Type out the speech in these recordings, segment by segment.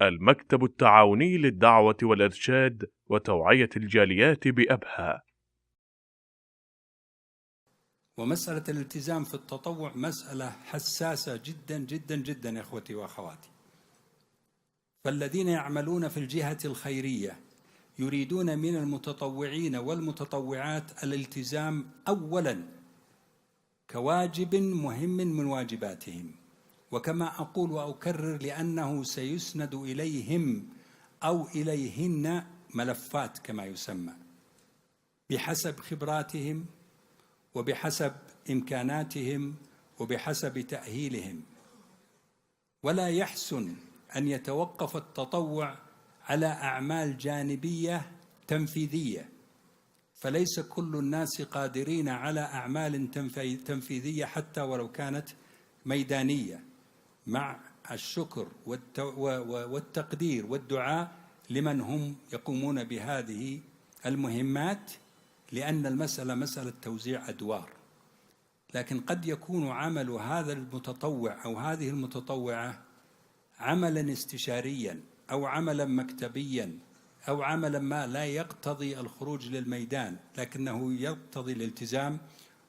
المكتب التعاوني للدعوة والإرشاد وتوعية الجاليات بأبها. ومسألة الالتزام في التطوع مسألة حساسة جدا جدا جدا يا إخوتي وأخواتي. فالذين يعملون في الجهة الخيرية يريدون من المتطوعين والمتطوعات الالتزام أولا كواجب مهم من واجباتهم، وكما أقول وأكرر لأنه سيسند إليهم أو إليهن ملفات كما يسمى بحسب خبراتهم وبحسب إمكاناتهم وبحسب تأهيلهم. ولا يحسن أن يتوقف التطوع على أعمال جانبية تنفيذية، فليس كل الناس قادرين على أعمال تنفيذية حتى ولو كانت ميدانية، مع الشكر والتقدير والدعاء لمن هم يقومون بهذه المهمات، لأن المسألة مسألة توزيع أدوار. لكن قد يكون عمل هذا المتطوع أو هذه المتطوعة عملا استشاريا أو عملا مكتبيا أو عملا ما لا يقتضي الخروج للميدان، لكنه يقتضي الالتزام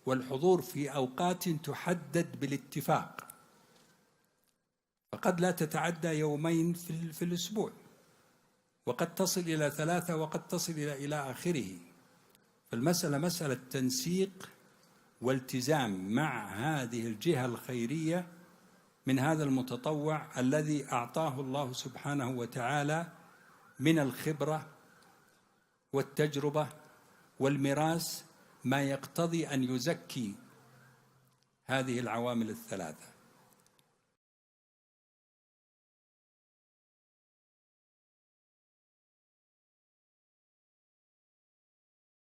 والحضور في أوقات تحدد بالاتفاق، فقد لا تتعدى يومين في الأسبوع، وقد تصل إلى 3 وقد تصل إلى آخره. فالمسألة مسألة تنسيق والتزام مع هذه الجهة الخيرية من هذا المتطوع الذي أعطاه الله سبحانه وتعالى من الخبرة والتجربة والميراث ما يقتضي أن يزكي هذه العوامل الثلاثة.